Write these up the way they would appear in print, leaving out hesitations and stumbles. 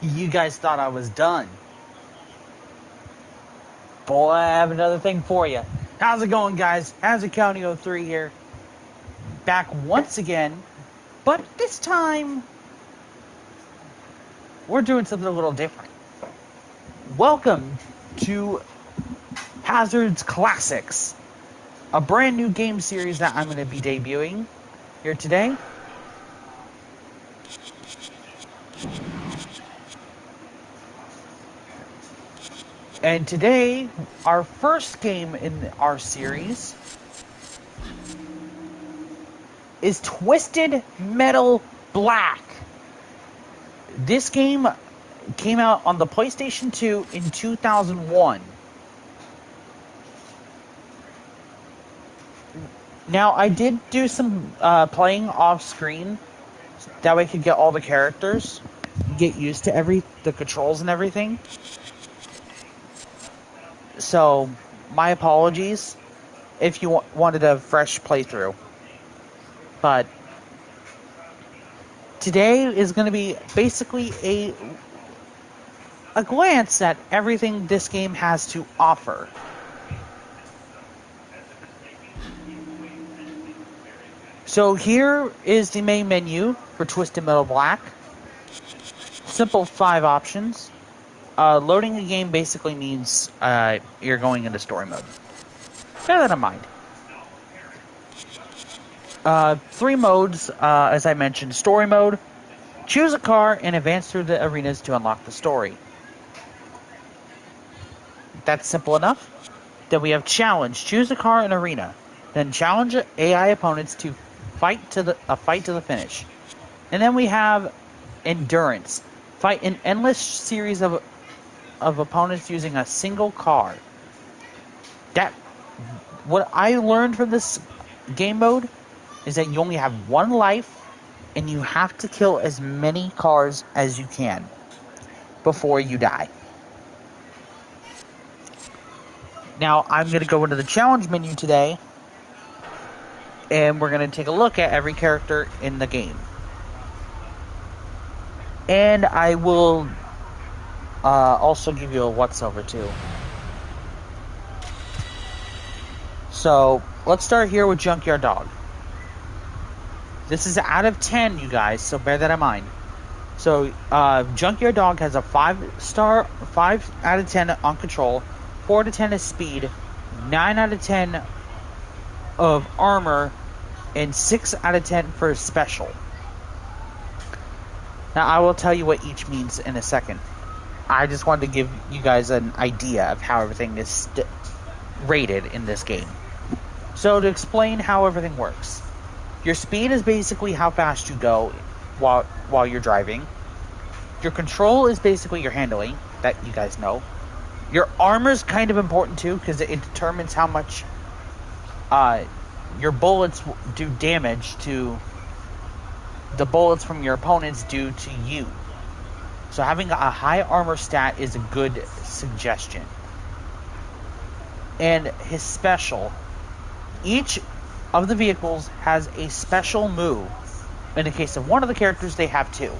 You guys thought I was done. Boy, I have another thing for you. How's it going, guys? How's it County 03 here? Back once again, but this time we're doing something a little different. Welcome to Hazard's Classics, a brand new game series that I'm going to be debuting here today. And today, our first game in our series is Twisted Metal Black. This game came out on the PlayStation 2 in 2001. Now, I did do some playing off screen. That way I could get all the characters, get used to the controls and everything. So, my apologies if you wanted a fresh playthrough. But today is going to be basically a glance at everything this game has to offer. So here is the main menu for Twisted Metal Black. Simple 5 options. Loading a game basically means you're going into story mode. Bear that in mind. 3 modes, as I mentioned. Story mode. Choose a car and advance through the arenas to unlock the story. That's simple enough. Then we have challenge. Choose a car and arena. Then challenge AI opponents to fight to the finish. And then we have endurance. Fight an endless series of opponents using a single car. What I learned from this game mode is that you only have 1 life and you have to kill as many cars as you can before you die. Now, I'm going to go into the challenge menu today, and we're going to take a look at every character in the game. And I will also give you a what's over too. So, let's start here with Junkyard Dog. This is out of 10, you guys, so bear that in mind. So, Junkyard Dog has a 5 out of 10 on control, 4 out of 10 is speed, 9 out of 10 of armor, and 6 out of 10 for special. Now, I will tell you what each means in a second. I just wanted to give you guys an idea of how everything is rated in this game. So, to explain how everything works. Your speed is basically how fast you go while you're driving. Your control is basically your handling, that you guys know. Your armor is kind of important too, because it determines how much your bullets do damage to the bullets from your opponents do to you. So having a high armor stat is a good suggestion. And his special. Each of the vehicles has a special move. In the case of one of the characters, they have 2.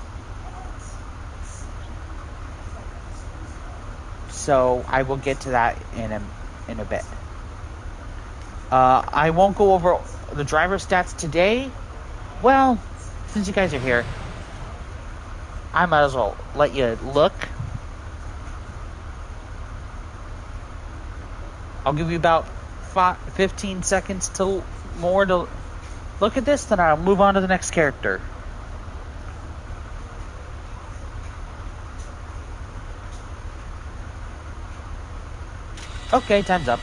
So I will get to that in a bit. I won't go over the driver stats today. Well, since you guys are here, I might as well let you look. I'll give you about 15 seconds to more to look at this, then I'll move on to the next character. Okay, time's up.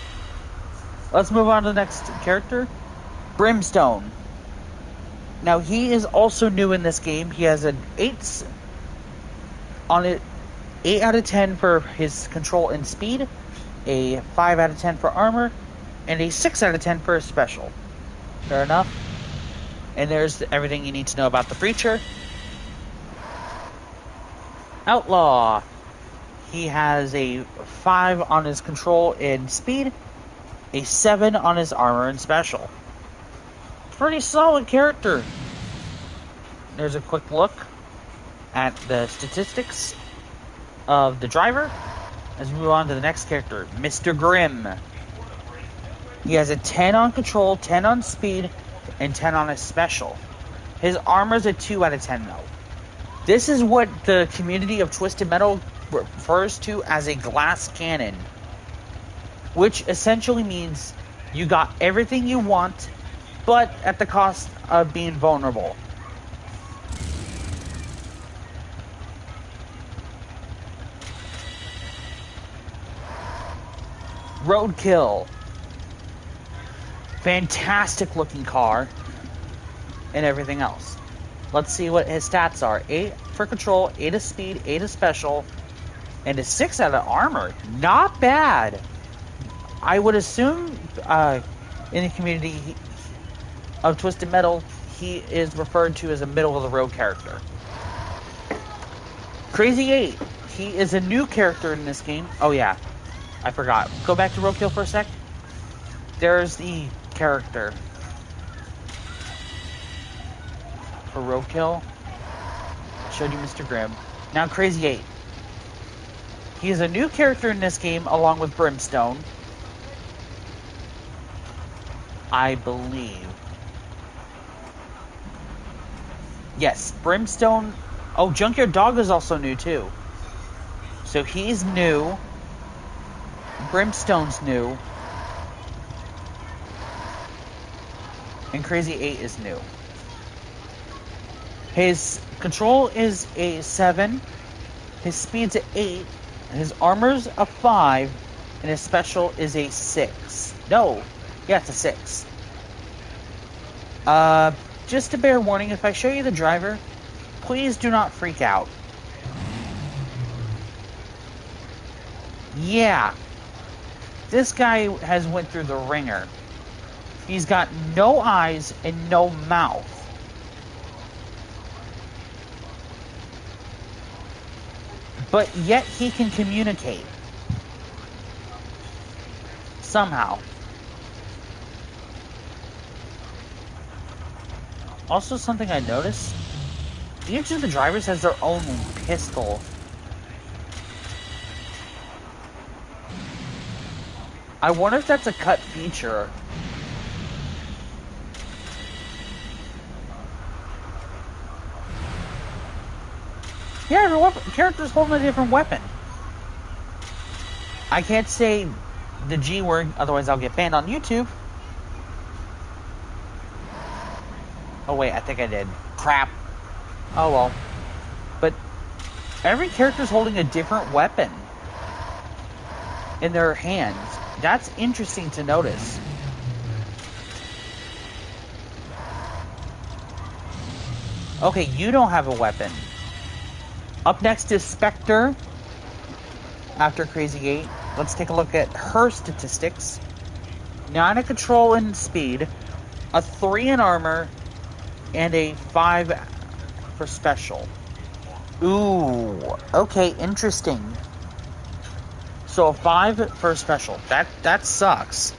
Let's move on to the next character, Brimstone. Now, he is also new in this game. He has an 8 out of 10 for his control and speed, a 5 out of 10 for armor, and a 6 out of 10 for his special. Fair enough. And there's everything you need to know about the Preacher. Outlaw. He has a 5 on his control and speed, a 7 on his armor and special. Pretty solid character. There's a quick look at the statistics. of the driver. As we move on to the next character, Mr. Grimm. He has a 10 on control, 10 on speed, and 10 on his special. His armor's a 2 out of 10 though. This is what the community of Twisted Metal refers to as a glass cannon, which essentially means you got everything you want, but at the cost of being vulnerable. Roadkill. Fantastic looking car and everything else. Let's see what his stats are. 8 for control, 8 of speed, 8 of special, and a 6 out of armor. Not bad. I would assume in the community of Twisted Metal, he is referred to as a middle-of-the-road character. Crazy 8. He is a new character in this game. Oh yeah, I forgot. Go back to Roadkill for a sec. There's the character for Roadkill. Showed you Mr. Grimm. Now Crazy 8. He is a new character in this game along with Brimstone, I believe. Yes, Brimstone. Oh, Junkyard Dog is also new too. So he's new. Brimstone's new. And Crazy 8 is new. His control is a 7. His speed's a 8. His armor's a 5. And his special is a 6. No. Yeah, it's a 6. Just a bare warning, if I show you the driver, please do not freak out. Yeah. This guy has went through the ringer. He's got no eyes and no mouth. But yet he can communicate. Somehow. Also, something I noticed, each of the drivers has their own pistol. I wonder if that's a cut feature. Yeah, every character's holding a different weapon. I can't say the G word, otherwise I'll get banned on YouTube. Oh wait, I think I did. Crap. Oh well. But every character's holding a different weapon in their hands. That's interesting to notice. Okay, you don't have a weapon. Up next is Spectre. After Crazy 8. Let's take a look at her statistics. 9 in control and speed. A 3 in armor. And a 5 for special. Ooh. Okay, interesting. So a 5 for special. That sucks.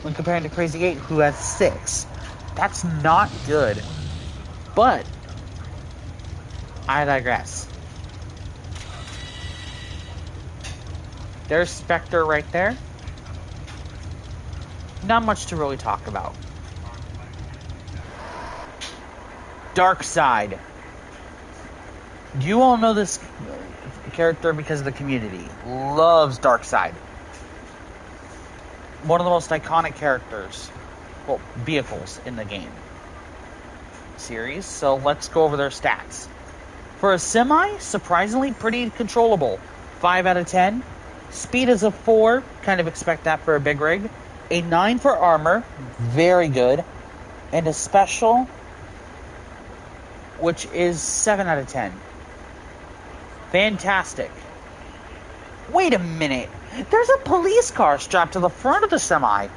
When comparing to Crazy 8, who has 6. That's not good. But I digress. There's Spectre right there. Not much to really talk about. Darkseid. You all know this character because of the community. Loves Darkseid. One of the most iconic characters, well, vehicles in the game series. So let's go over their stats. For a semi, surprisingly pretty controllable. 5 out of 10. Speed is a 4. Kind of expect that for a big rig. A 9 for armor. Very good. And a special, which is 7 out of 10. Fantastic. Wait a minute. There's a police car strapped to the front of the semi.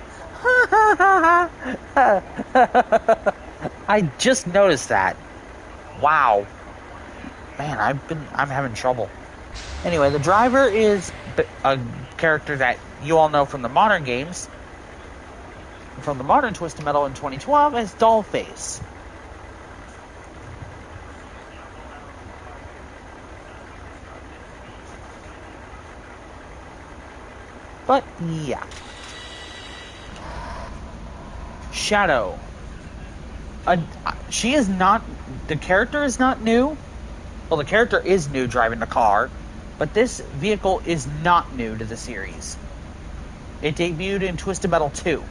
I just noticed that. Wow. Man, I'm having trouble. Anyway, the driver is a character that you all know from the modern games. From the modern Twisted Metal in 2012 as Dollface. But, yeah. Shadow. She is not... The character is not new. Well, the character is new driving the car. But this vehicle is not new to the series. It debuted in Twisted Metal 2.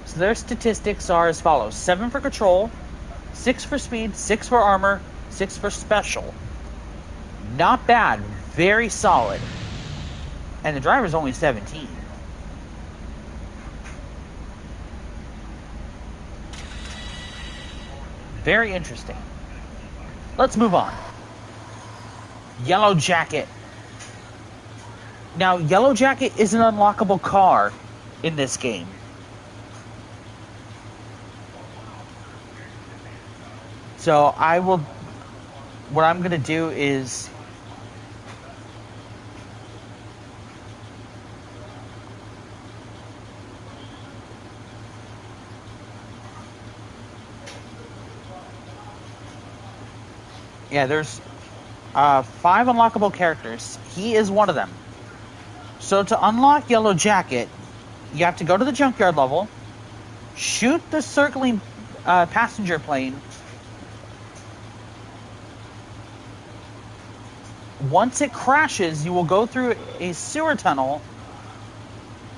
So their statistics are as follows. 7 for control, 6 for speed, 6 for armor, 6 for special. Not bad. Very solid. And the driver's only 17. Very interesting. Let's move on. Yellow Jacket. Now, Yellow Jacket is an unlockable car in this game. So what I'm going to do is... Yeah, there's 5 unlockable characters. He is one of them. So to unlock Yellow Jacket, you have to go to the junkyard level, shoot the circling passenger plane. Once it crashes, you will go through a sewer tunnel,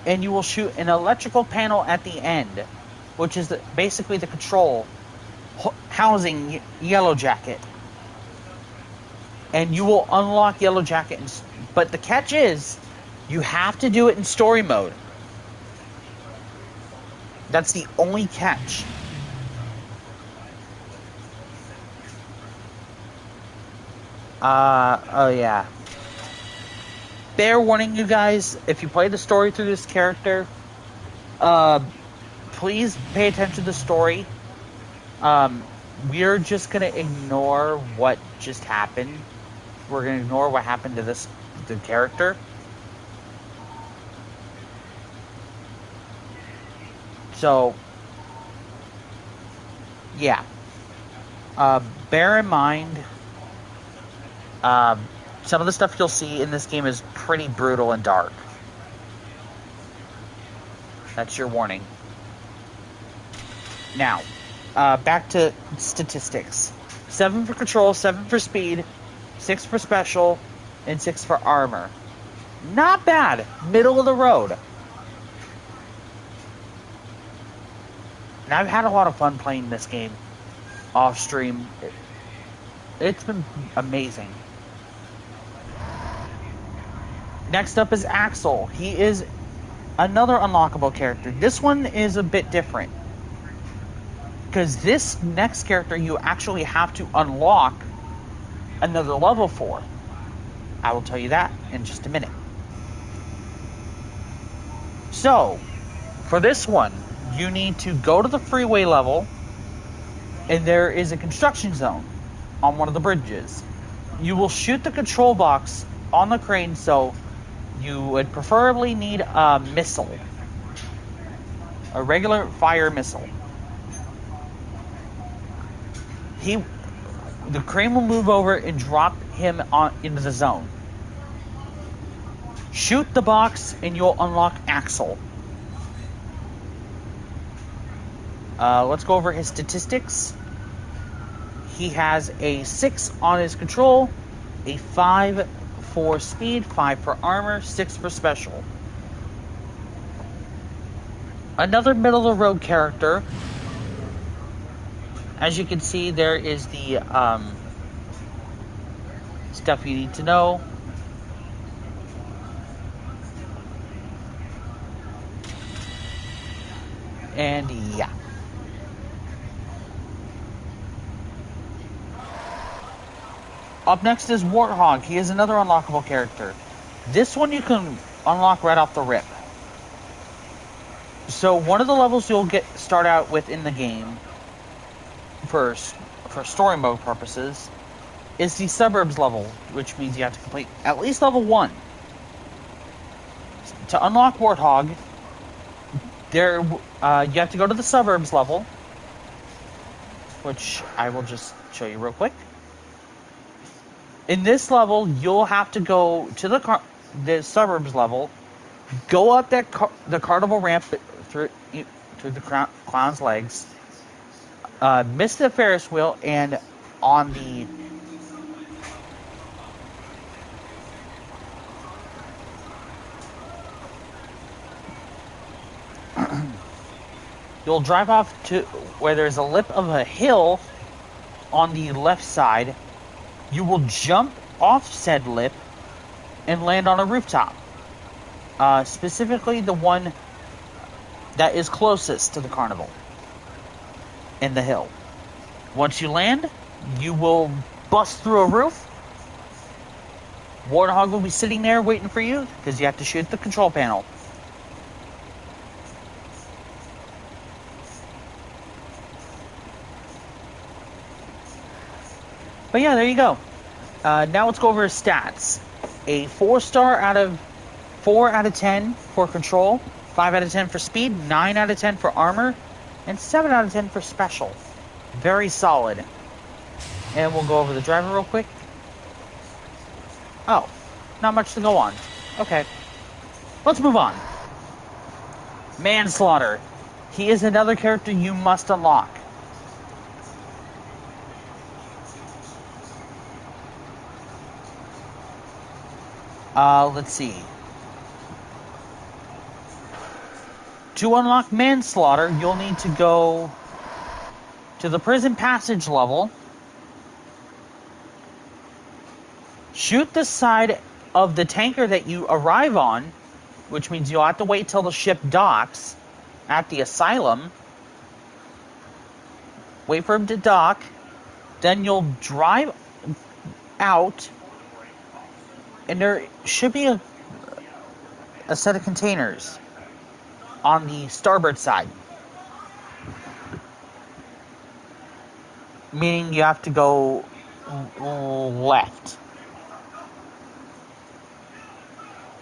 and you will shoot an electrical panel at the end, which is basically the control housing Yellow Jacket. And you will unlock Yellow Jacket. But the catch is, you have to do it in story mode. That's the only catch. Oh yeah. Fair warning, you guys, if you play the story through this character, please pay attention to the story. We're just gonna ignore what just happened. We're gonna ignore what happened to the character. So, yeah. Bear in mind, some of the stuff you'll see in this game is pretty brutal and dark. That's your warning. Now, back to statistics. 7 for control, 7 for speed, 6 for special, and 6 for armor. Not bad. Middle of the road. And I've had a lot of fun playing this game off stream. It's been amazing. Next up is Axel. He is another unlockable character. This one is a bit different, because this next character you actually have to unlock another level for. I will tell you that in just a minute. So, for this one, you need to go to the freeway level, and there is a construction zone on one of the bridges. You will shoot the control box on the crane, so you would preferably need a missile. A regular fire missile. The crane will move over and drop him into the zone. Shoot the box and you'll unlock Axel. Let's go over his statistics. He has a 6 on his control, a 5 for speed, 5 for armor, 6 for special. Another middle-of-the-road character. As you can see, there is the stuff you need to know. And yeah. Up next is Warthog. He is another unlockable character. This one you can unlock right off the rip. So one of the levels you'll start out with in the game for story mode purposes is the suburbs level, which means you have to complete at least level 1. To unlock Warthog, you have to go to the suburbs level, which I will just show you real quick. In this level, you'll have to go to the the suburbs level, go up the carnival ramp through the clown's legs, miss the Ferris wheel, and on the you'll drive off to where there's a lip of a hill on the left side. You will jump off said lip and land on a rooftop. Specifically the one that is closest to the carnival in the hill. Once you land, you will bust through a roof. Warthog will be sitting there waiting for you because you have to shoot the control panel. But yeah, there you go. Now let's go over his stats. A 4-star out of 4 out of 10 for control, 5 out of 10 for speed, 9 out of 10 for armor, and 7 out of 10 for special. Very solid. And we'll go over the driver real quick. Oh, not much to go on. Okay. Let's move on. Manslaughter. He is another character you must unlock. Let's see. To unlock Manslaughter, you'll need to go to the prison passage level, shoot the side of the tanker that you arrive on, which means you'll have to wait till the ship docks at the asylum. Wait for him to dock. Then you'll drive out, and there should be a set of containers on the starboard side. Meaning you have to go left.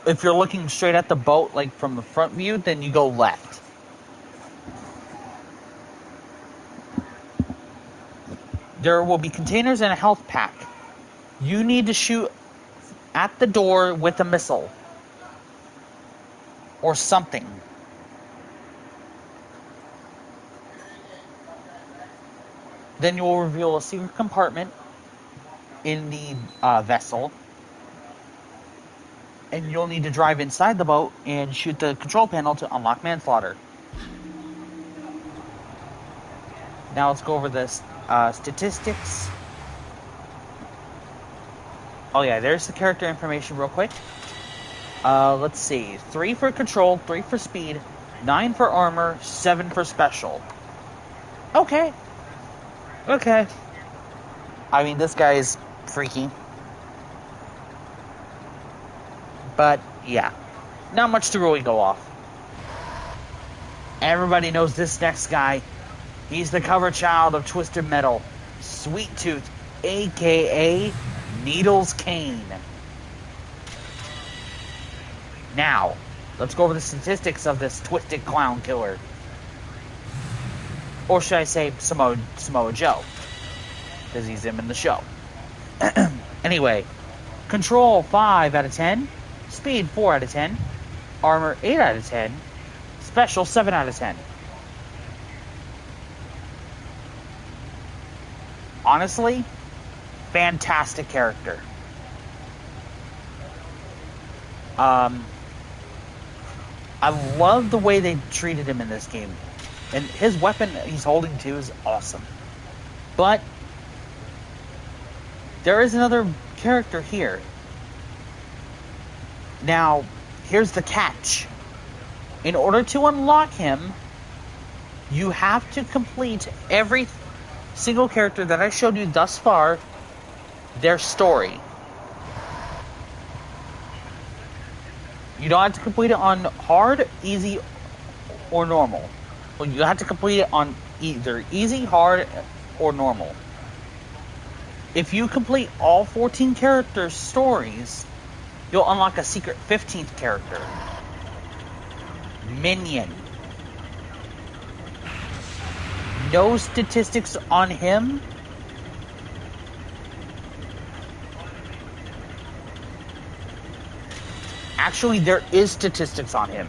If you're looking straight at the boat, like from the front view, then you go left. There will be containers and a health pack. You need to shoot at the door with a missile. Or something. Then you will reveal a secret compartment in the vessel. And you'll need to drive inside the boat and shoot the control panel to unlock Manslaughter. Now let's go over the statistics. Oh yeah, there's the character information real quick. Let's see. 3 for control, 3 for speed, 9 for armor, 7 for special. Okay. I mean, this guy is freaky. But, yeah. Not much to really go off. Everybody knows this next guy. He's the cover child of Twisted Metal. Sweet Tooth, a.k.a. Needles Kane. Now, let's go over the statistics of this twisted clown killer. Or should I say Samoa Joe? Because he's him in the show. Anyway, control 5 out of 10. Speed 4 out of 10. Armor 8 out of 10. Special 7 out of 10. Honestly, fantastic character. I love the way they treated him in this game. And his weapon he's holding too is awesome. But there is another character here. Now, here's the catch. In order to unlock him, you have to complete every single character that I showed you thus far, their story. You don't have to complete it on hard, easy, or normal. Well, you have to complete it on either easy, hard, or normal. If you complete all 14 characters' stories, you'll unlock a secret 15th character. Minion. No statistics on him. Actually, there is statistics on him.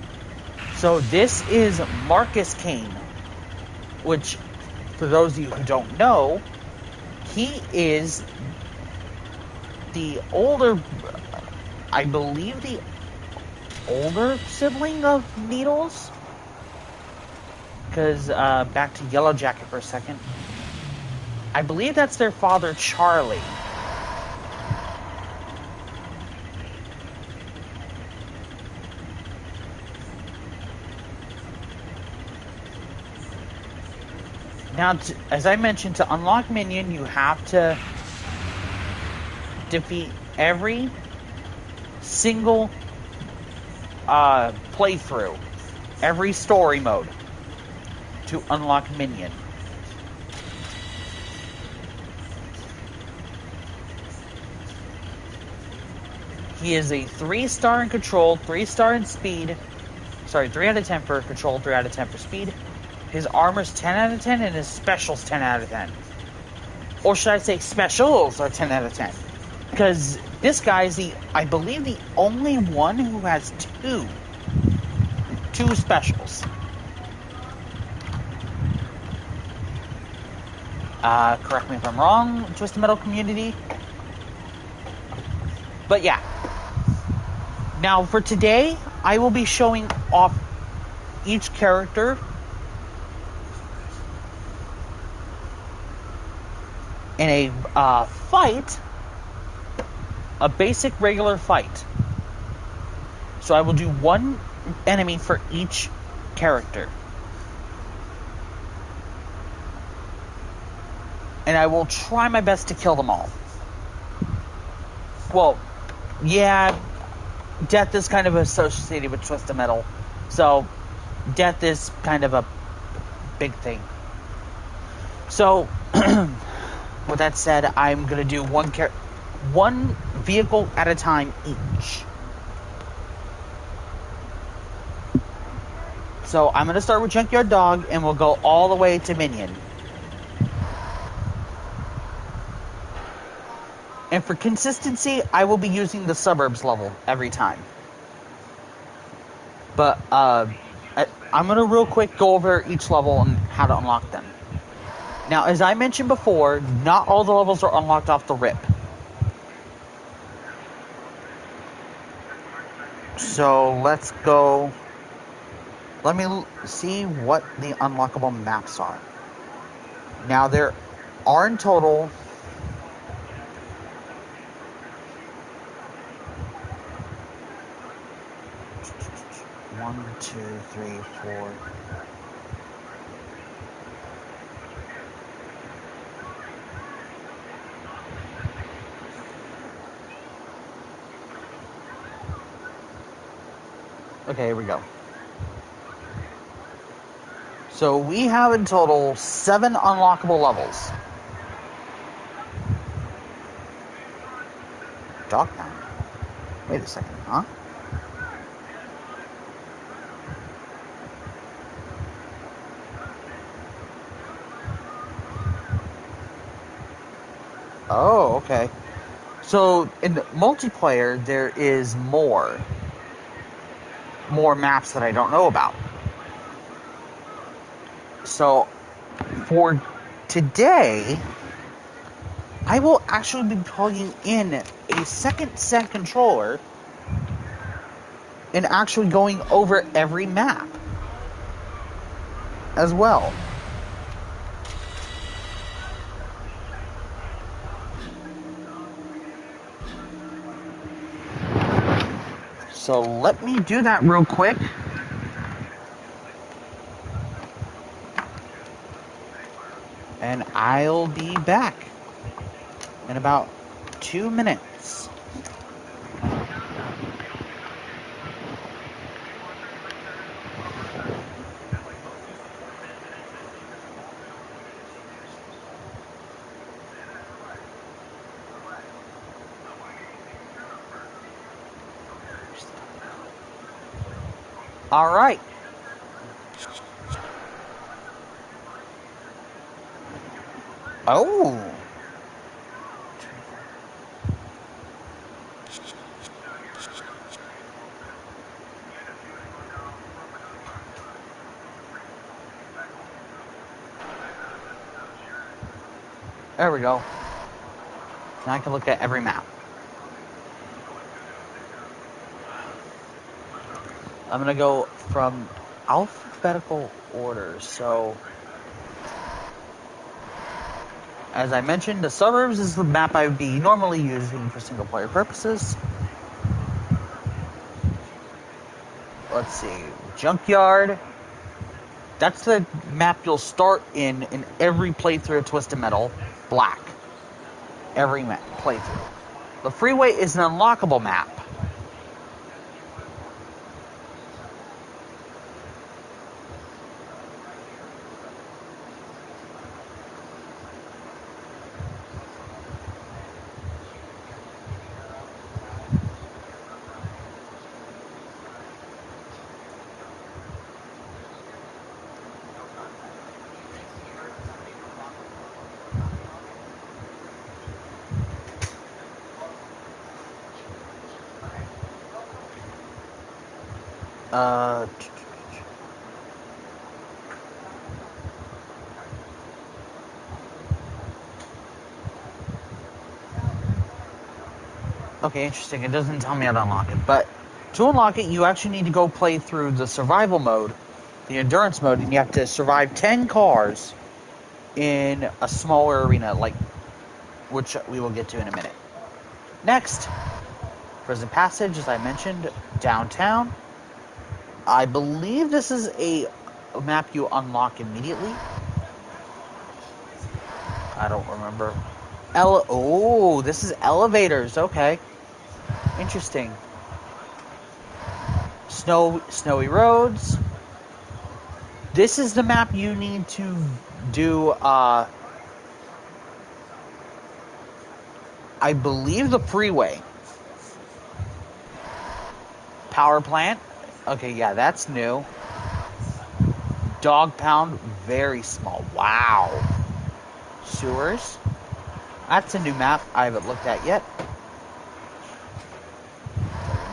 So this is Marcus Kane, which, for those of you who don't know, he is the older, I believe the older sibling of Needles. Because, back to Yellow Jacket for a second. I believe that's their father, Charlie. Now, as I mentioned, to unlock Minion, you have to defeat every single playthrough, every story mode to unlock Minion. He is a 3-star in control, 3-star in speed. Sorry, 3 out of 10 for control, 3 out of 10 for speed. His armor's 10 out of 10, and his special's 10 out of 10. Or should I say specials are 10 out of 10? Because this guy is I believe, the only one who has two specials. Correct me if I'm wrong, Twisted Metal community. But yeah. Now, for today, I will be showing off each character in a fight, a basic regular fight. So I will do one enemy for each character. And I will try my best to kill them all. Well, yeah, death is kind of associated with Twisted Metal. So, death is kind of a big thing. So, with that said, I'm going to do one vehicle at a time each. So, I'm going to start with Junkyard Dog, and we'll go all the way to Minion. And for consistency, I will be using the Suburbs level every time. But, I'm going to real quick go over each level and how to unlock them. Now, as I mentioned before, not all the levels are unlocked off the rip. So, let's go. Let me see what the unlockable maps are. Now, there are in total 1, 2, 3, 4. Okay, here we go. So we have in total 7 unlockable levels. Dogtown. Wait a second, huh? Oh, okay. So in multiplayer, there is more maps that I don't know about. So for today, I will actually be plugging in a second set controller and actually going over every map as well. So let me do that real quick. And I'll be back in about 2 minutes. All right. Oh. There we go. Now I can look at every map. I'm going to go from alphabetical order. So, as I mentioned, the suburbs is the map I would be normally using for single player purposes. Let's see. Junkyard. That's the map you'll start in every playthrough of Twisted Metal Black. Every playthrough. The freeway is an unlockable map. Okay, interesting. It doesn't tell me how to unlock it, but to unlock it, you actually need to go play through the survival mode, the endurance mode, and you have to survive 10 cars in a smaller arena, which we will get to in a minute. Next, Prison Passage, as I mentioned, downtown. I believe this is a map you unlock immediately. I don't remember. Oh, this is elevators. Okay. Interesting. Snowy roads. This is the map you need to do, I believe the freeway. Power plant. Okay, yeah, that's new. Dog pound, very small. Wow. Sewers. That's a new map I haven't looked at yet.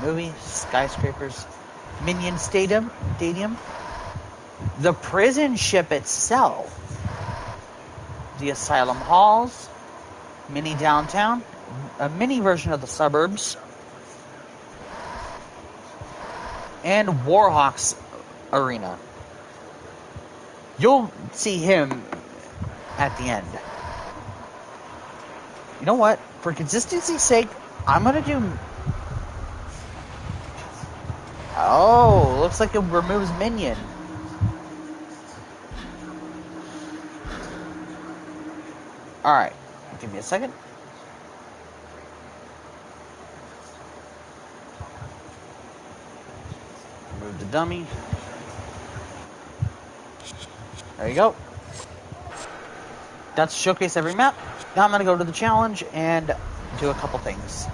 Movie, skyscrapers, Minion Stadium. The prison ship itself. The asylum halls. Mini downtown. A mini version of the suburbs. And Warhawk's arena. You'll see him at the end. You know what? For consistency's sake, I'm going to do... Oh, looks like it removes Minion. Alright, give me a second. Remove the dummy. There you go. That's showcase every map. Now I'm going to go to the challenge and do a couple things.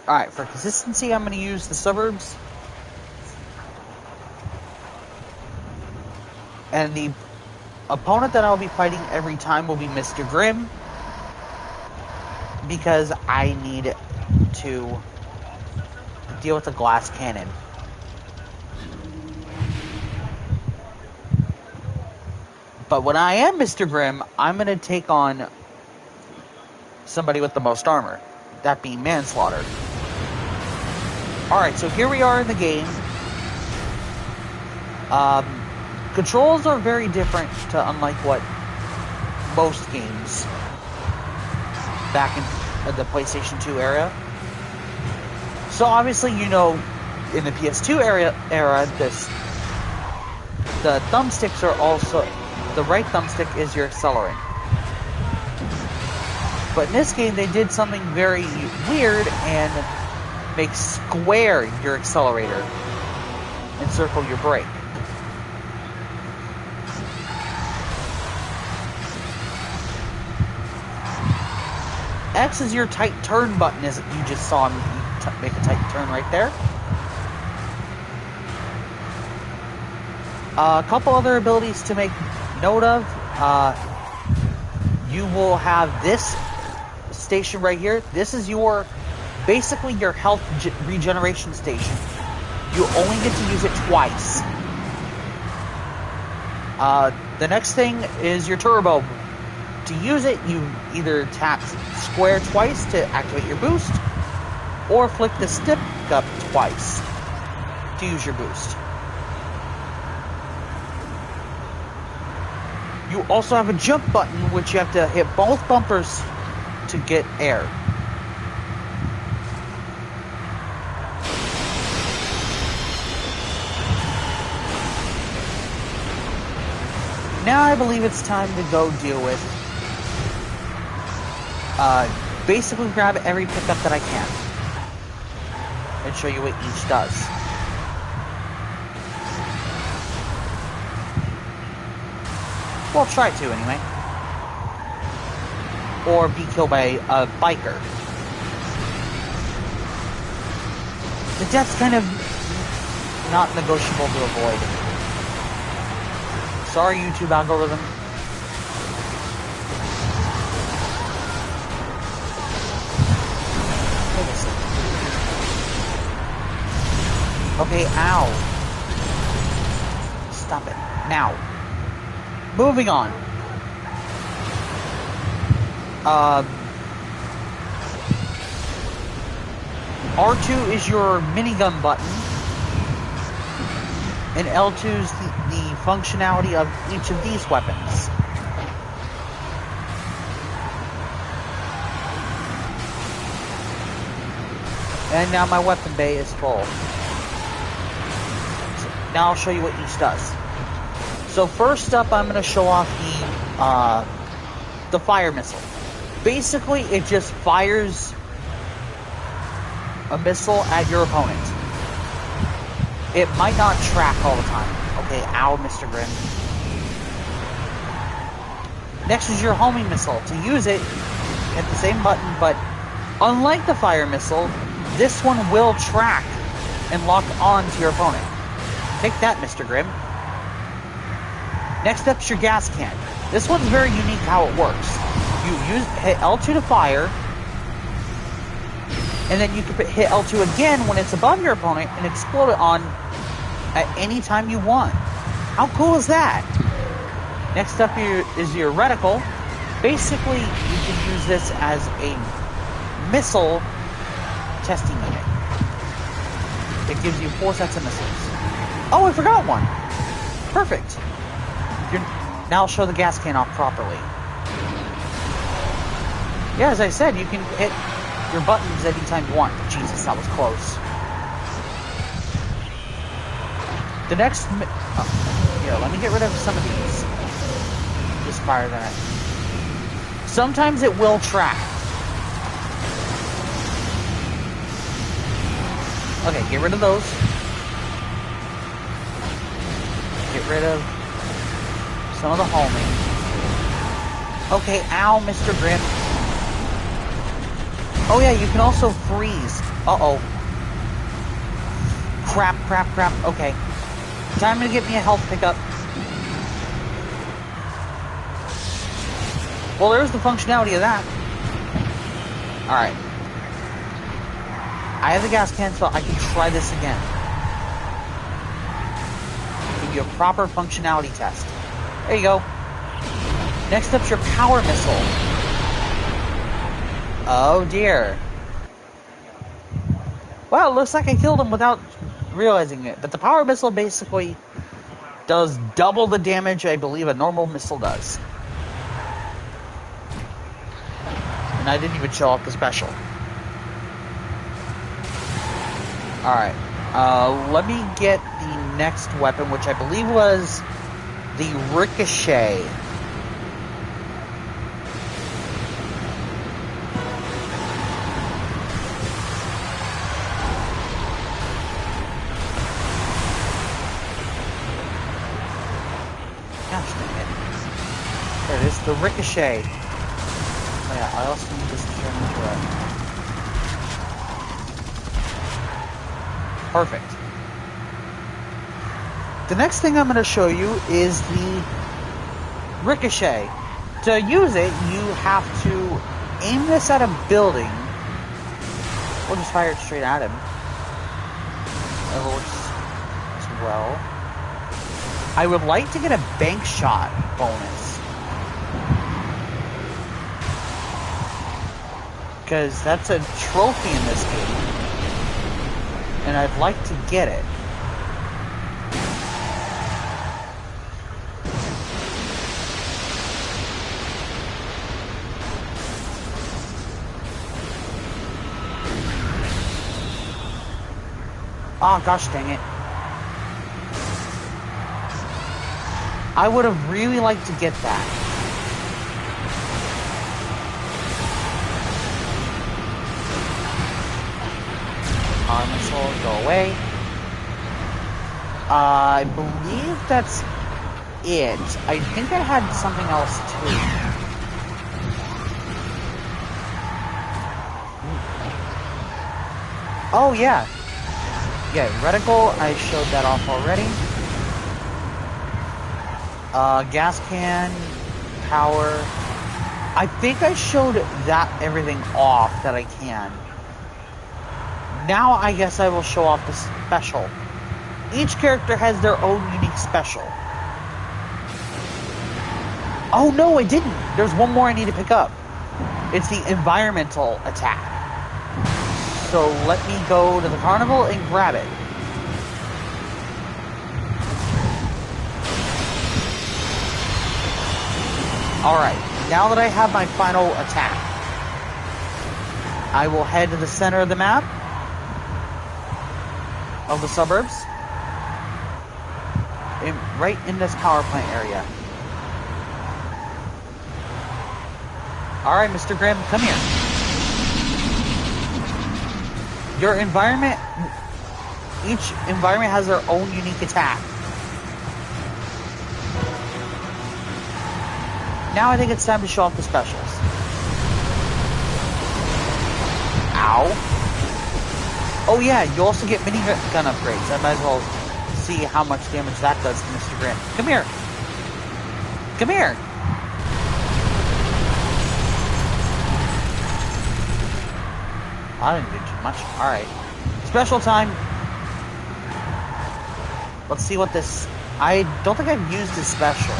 Alright, for consistency, I'm going to use the suburbs. And the opponent that I'll be fighting every time will be Mr. Grimm. Because I need to deal with the glass cannon. But when I am Mr. Grimm, I'm going to take on somebody with the most armor. That being Manslaughter. Alright, so here we are in the game. Controls are very different to unlike what most games back in the PlayStation 2 era. So obviously, you know, in the PS2 era, the thumbsticks are also, the right thumbstick is your accelerant. But in this game, they did something very weird and make square your accelerator and circle your brake. X is your tight turn button, as you just saw me make a tight turn right there. A couple other abilities to make note of. You will have this station right here. This is your basically your health regeneration station. You only get to use it twice. The next thing is your turbo. To use it, you either tap square twice to activate your boost, or flick the stick up twice to use your boost. You also have a jump button, which you have to hit both bumpers to get air. Now I believe it's time to go deal with, basically grab every pickup that I can and show you what each does. Well, try to anyway. Or be killed by a biker. The death's kind of not negotiable to avoid. Sorry, YouTube algorithm. Okay, ow. Stop it. Now. Moving on. R2 is your minigun button. And L2 is the functionality of each of these weapons. And now my weapon bay is full. So now I'll show you what each does. So first up, I'm going to show off the fire missile. Basically, it just fires a missile at your opponent. It might not track all the time. Okay, ow, Mr. Grimm. Next is your homing missile. To use it, hit the same button, but unlike the fire missile, this one will track and lock on to your opponent. Take that, Mr. Grimm. Next up's your gas can. This one's very unique how it works. You hit L2 to fire, and then you can hit L2 again when it's above your opponent and explode it on at any time you want. How cool is that? Next up here is your reticle. Basically, you can use this as a missile testing unit. It gives you 4 sets of missiles. Oh, I forgot one. Perfect. Now I'll show the gas can off properly. Yeah, as I said, you can hit your buttons anytime you want. Jesus, that was close. The next... here, let me get rid of some of these. Just fire that. Sometimes it will track. Okay, get rid of those. Get rid of some of the homing. Okay, ow, Mr. Grimm. Oh yeah, you can also freeze. Uh-oh. Crap. Okay. Time to get me a health pickup. Well, there's the functionality of that. Alright. I have the gas can, so I can try this again. Give you a proper functionality test. There you go. Next up's your power missile. Oh dear. Well, it looks like I killed him without realizing it. But the power missile basically does double the damage I believe a normal missile does. And I didn't even show off the special. Alright. Let me get the next weapon, which I believe was the Ricochet. Gosh dang it. There it is, the Ricochet. Oh yeah, I also need this to turn into a... Perfect. The next thing I'm going to show you is the Ricochet. To use it, you have to aim this at a building We'll just fire it straight at him. It works as well. I would like to get a bank shot bonus. Because that's a trophy in this game. And I'd like to get it. Oh, gosh dang it. I would have really liked to get that. Missile, go away. I believe that's it. I think I had something else too. Oh, yeah. Yeah, reticle, I showed that off already. Gas can, power. I think I showed that everything off that I can. Now I guess I will show off the special. Each character has their own unique special. Oh no, I didn't. There's one more I need to pick up. It's the environmental attack. So let me go to the carnival and grab it. Alright, now that I have my final attack, I will head to the center of the map, of the suburbs, right in this power plant area. Alright, Mr. Grimm, come here. Your environment, each environment has their own unique attack. Now I think it's time to show off the specials. Ow. Oh yeah, you also get minigun upgrades. I might as well see how much damage that does to Mr. Grimm. Come here. Come here. I didn't do too much. Alright. Special time. Let's see what this... I don't think I've used this special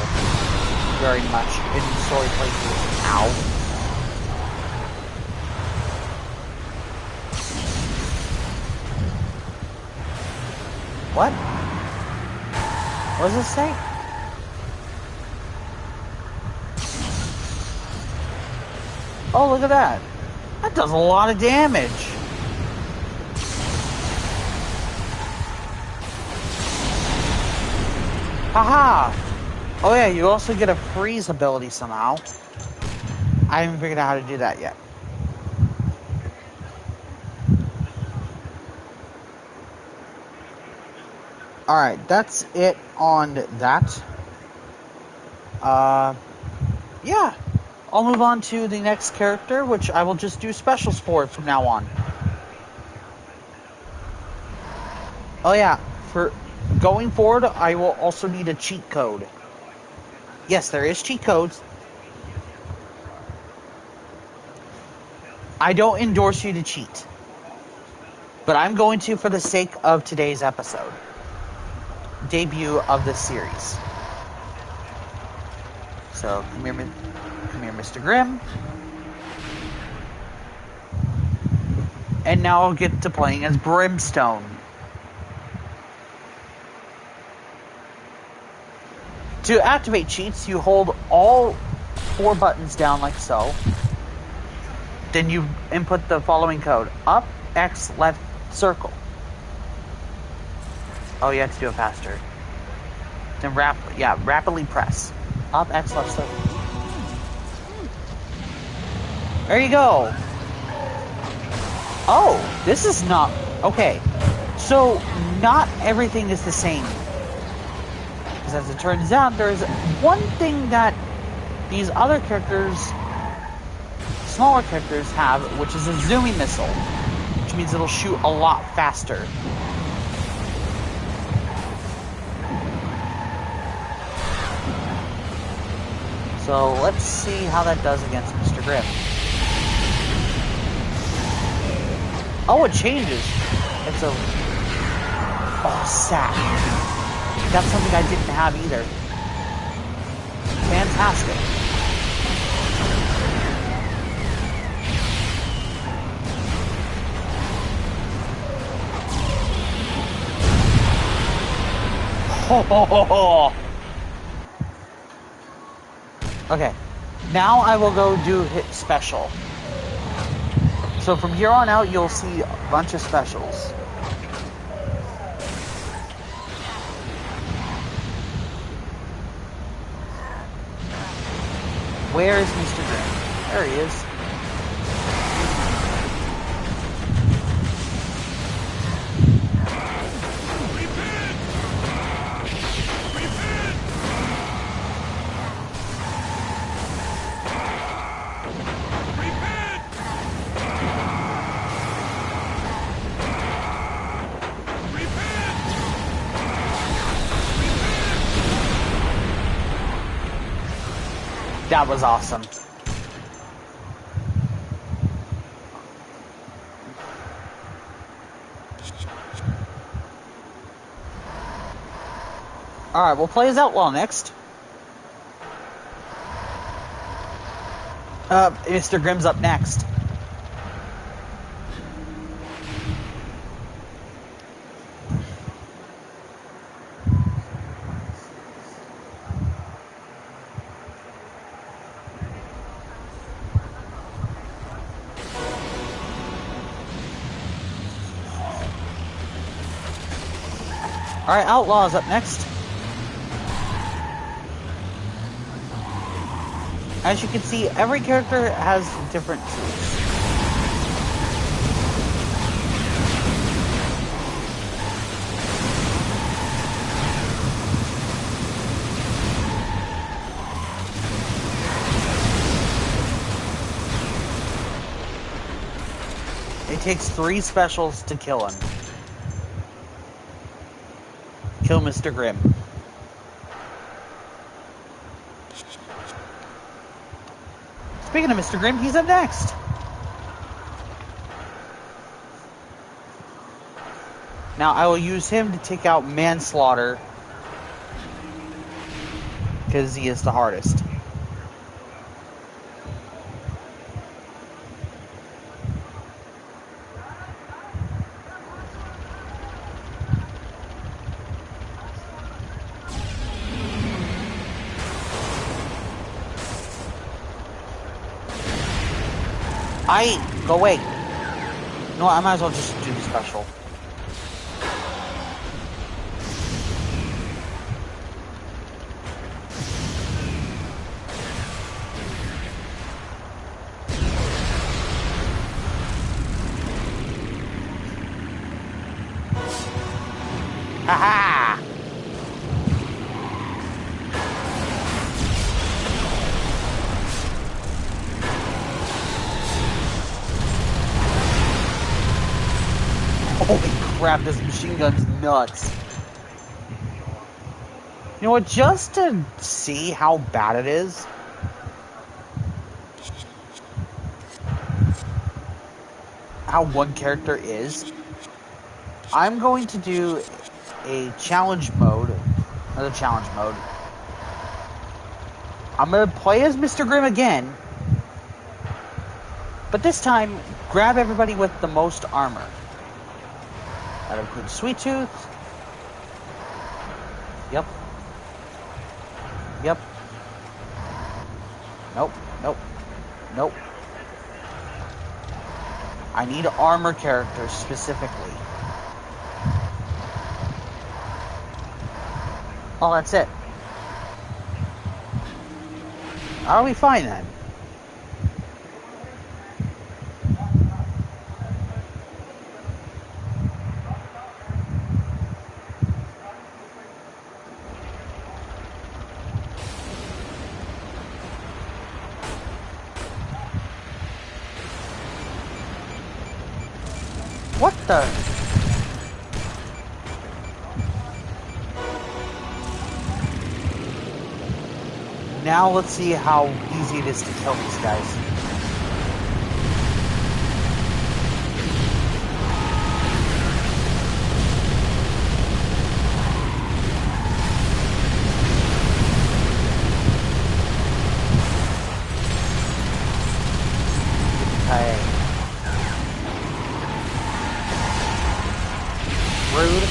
very much in story playthroughs. Ow. What? What does this say? Oh, look at that. That does a lot of damage. Haha! Oh yeah, you also get a freeze ability somehow. I haven't figured out how to do that yet. Alright, that's it on that. Yeah. I'll move on to the next character, which I will just do specials for from now on. Oh yeah, for going forward, I will also need a cheat code. Yes, there is cheat codes. I don't endorse you to cheat. But I'm going to for the sake of today's episode. Debut of this series. So, come here, Mr. Grimm. And now I'll get to playing as Brimstone. To activate cheats, you hold all 4 buttons down like so. Then you input the following code. Up, X, left, circle. Oh, you have to do it faster. Then rapidly press. Up, X, left, circle. There you go. Oh, this is not... Okay. So, not everything is the same. Because as it turns out, there's one thing that these other characters, smaller characters, have, which is a zooming missile. Which means it'll shoot a lot faster. So, let's see how that does against Mr. Grimm. Oh, it changes. It's a... Oh, sack. That's something I didn't have either. Fantastic. Okay, now I will go do hit special. So from here on out, you'll see a bunch of specials. Where is Mr. Grimm? There he is. That was awesome. Alright, we'll play as Outlaw next. Mr. Grimm's up next. Alright, Outlaw's up next. As you can see, every character has different suits. It takes 3 specials to kill him. Kill Mr. Grimm. Speaking of Mr. Grimm, he's up next. Now I will use him to take out Manslaughter, because he is the hardest. Go away. No, I might as well just do the special. Ha-ha! Holy crap, this machine gun's nuts. You know what, just to see how bad it is, how one character is, I'm going to do a challenge mode, another challenge mode. I'm going to play as Mr. Grimm again, but this time, grab everybody with the most armor. That includes Sweet Tooth. Yep. Yep. Nope. Nope. Nope. I need armor characters specifically. Oh, that's it. How do we find that? What the? Now let's see how easy it is to kill these guys. Rude.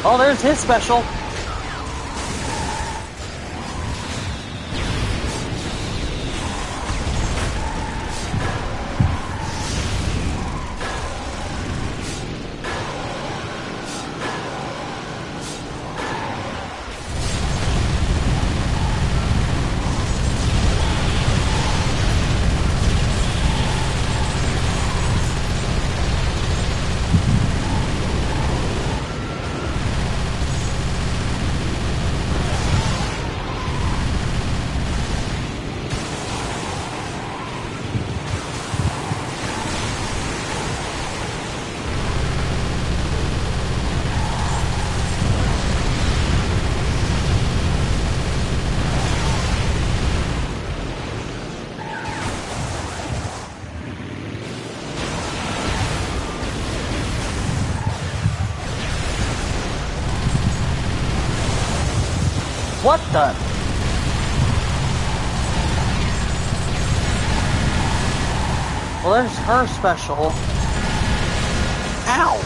Oh, there's his special. What the? Well, there's her special. Ow!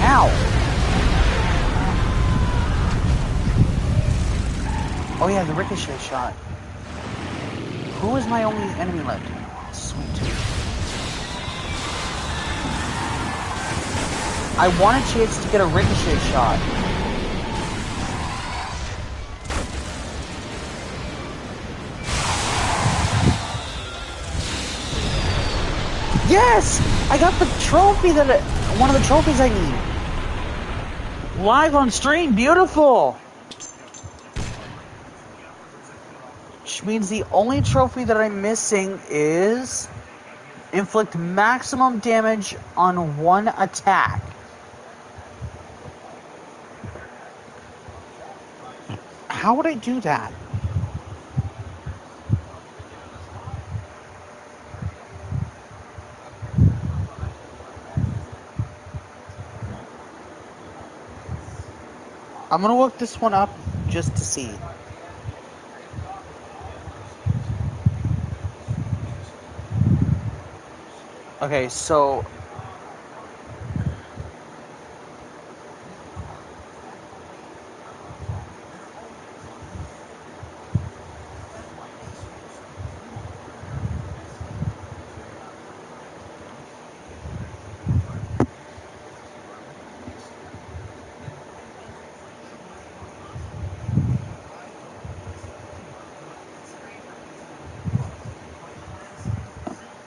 Ow! Oh yeah, the ricochet shot. Who is my only enemy left? Sweet. I want a chance to get a ricochet shot. Yes! I got the trophy one of the trophies I need. Live on stream, beautiful! Which means the only trophy that I'm missing is inflict maximum damage on one attack. How would I do that? I'm gonna look this one up just to see. Okay, so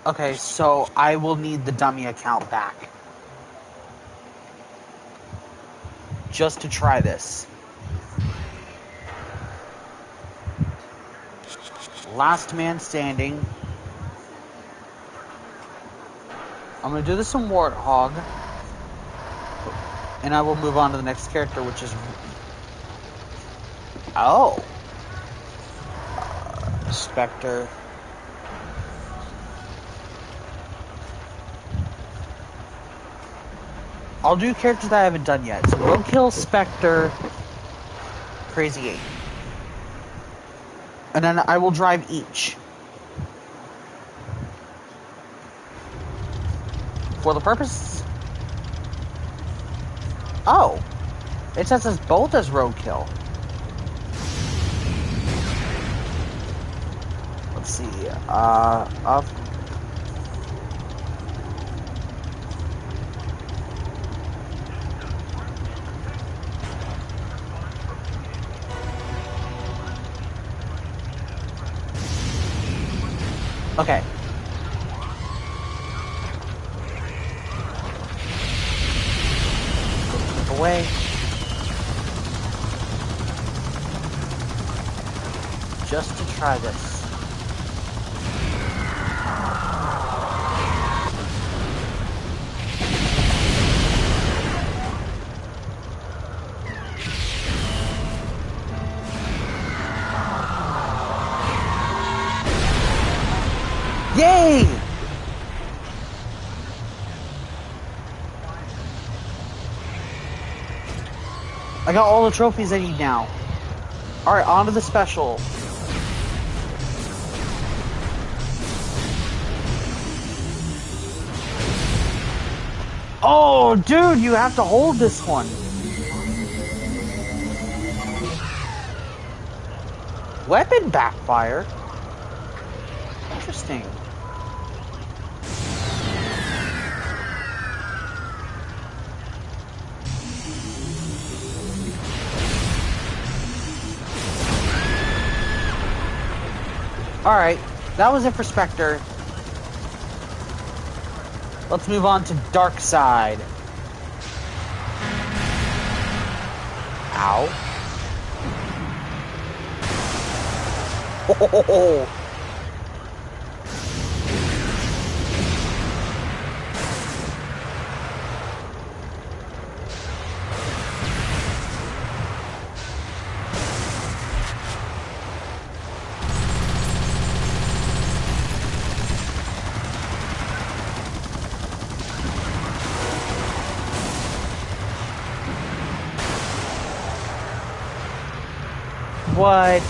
okay, so I will need the dummy account back. Just to try this. Last man standing. I'm going to do this in Warthog. And I will move on to the next character, which is... Oh. Spectre. I'll do characters that I haven't done yet. So Roadkill, Spectre, Crazy 8. And then I will drive each. For the purpose... Oh. It says us both as Roadkill. Let's see. Up. Okay. Go away. Just to try this. Yay! I got all the trophies I need now. Alright, on to the special. Oh, dude, you have to hold this one. Weapon backfire? Interesting. Alright, that was it for Spectre. Let's move on to Dark Side. Ow. Oh. What?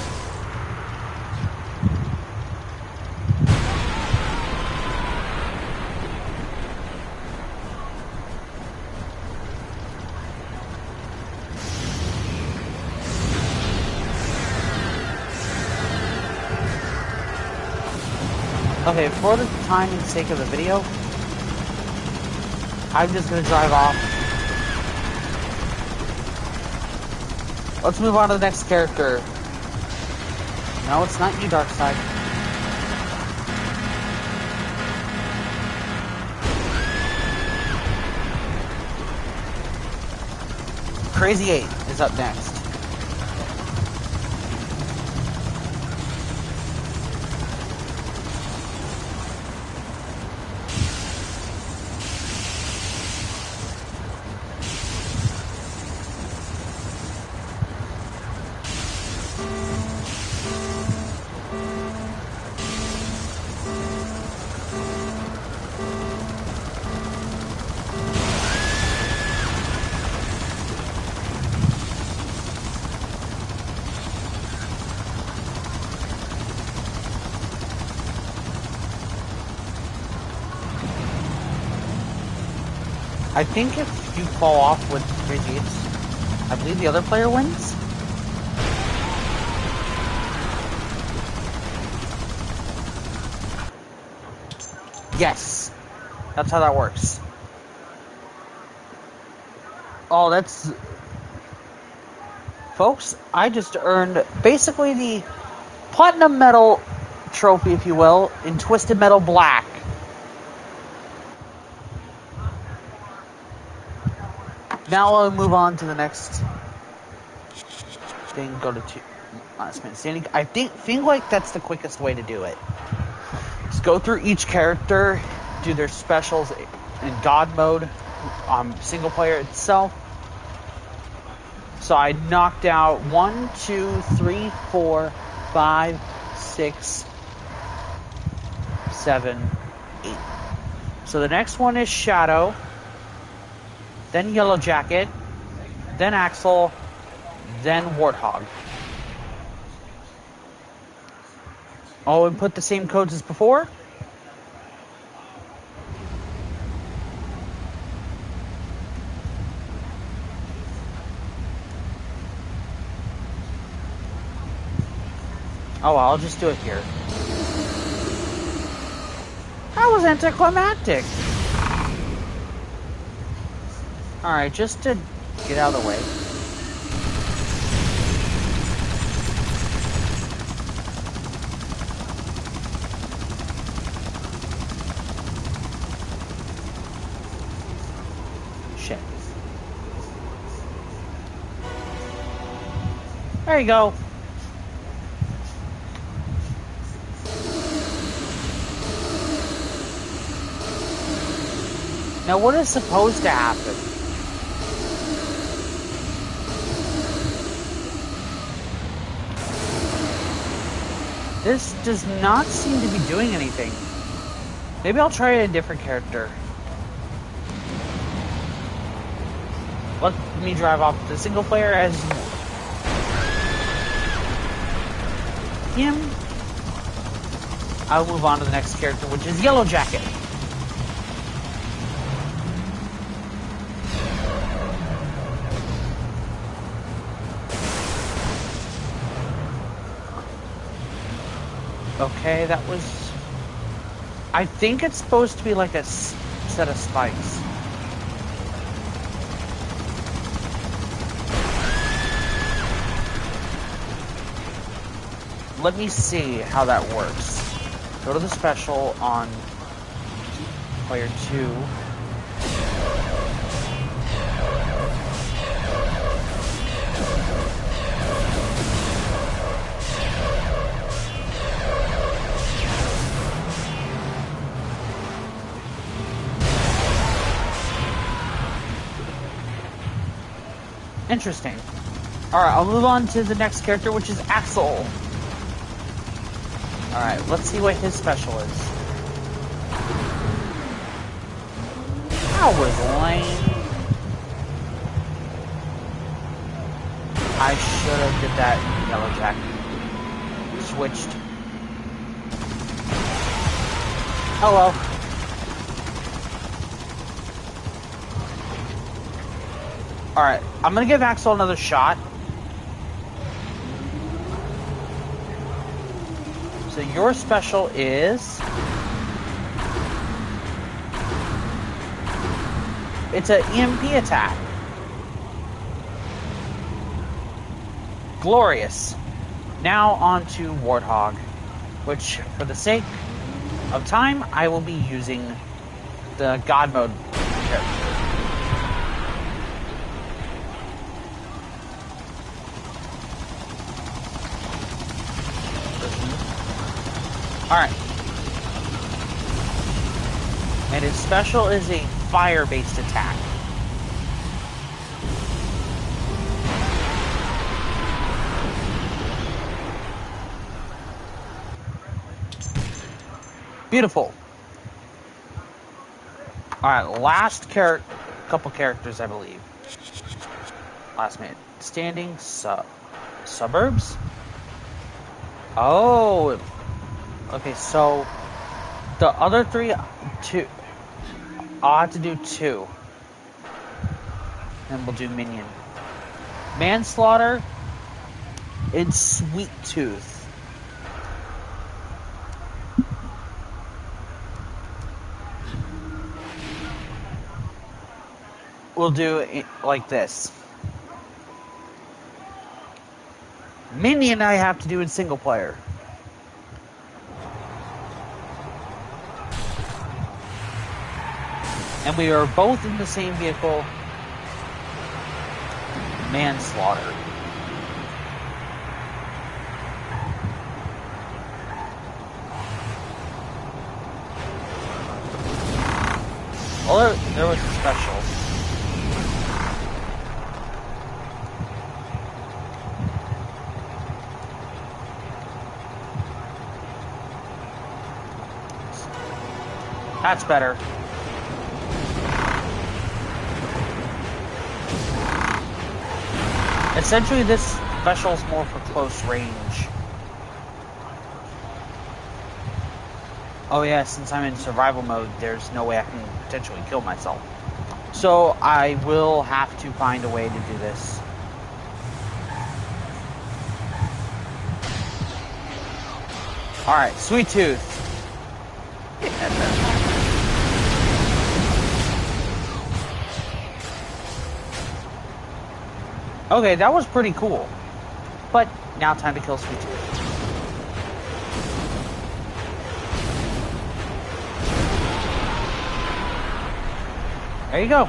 Okay, for the time and sake of the video, I'm just gonna drive off. Let's move on to the next character. No, it's not you, Darkseid. Crazy 8 is up next. I think if you fall off with Crazy 8s, I believe the other player wins. Yes, that's how that works. Oh, that's... Folks, I just earned basically the Platinum Medal trophy, if you will, in Twisted Metal Black. Now I'll move on to the next thing. Go to last man standing. I think like that's the quickest way to do it. Just go through each character, do their specials in God mode, single player itself. So I knocked out 1, 2, 3, 4, 5, 6, 7, 8. So the next one is Shadow. Then Yellow Jacket, then Axel, then Warthog. Oh, and put the same codes as before. Oh, well, I'll just do it here. That was anticlimactic. Alright, just to get out of the way. Shit. There you go. Now what is supposed to happen? This does not seem to be doing anything. Maybe I'll try a different character. let me drive off the single player as him. I'll move on to the next character, which is Yellow Jacket. Okay, that was... I think it's supposed to be like a set of spikes. Let me see how that works. Go to the special on player 2. Interesting. Alright, I'll move on to the next character, which is Axel. Alright, let's see what his special is. That was lame. I should have did that Yellow Jacket. Switched. Oh well. Alright, I'm gonna give Axel another shot. So your special is... It's an EMP attack. Glorious. Now on to Warthog, which, for the sake of time, I will be using the God Mode character. Alright. And his special is a fire-based attack. Beautiful. Alright, last couple characters, I believe. Last minute. Standing suburbs? Oh. Okay, so the other three, two. I'll have to do 2. And we'll do Minion. Manslaughter and Sweet Tooth. We'll do it like this. Minion I have to do in single player. And we are both in the same vehicle. Manslaughter. Well, there was a special. That's better. Essentially, this special is more for close range. Oh yeah, since I'm in survival mode, there's no way I can potentially kill myself. So I will have to find a way to do this. Alright, Sweet Tooth. Okay, that was pretty cool. But now time to kill Sweet Tooth. There you go.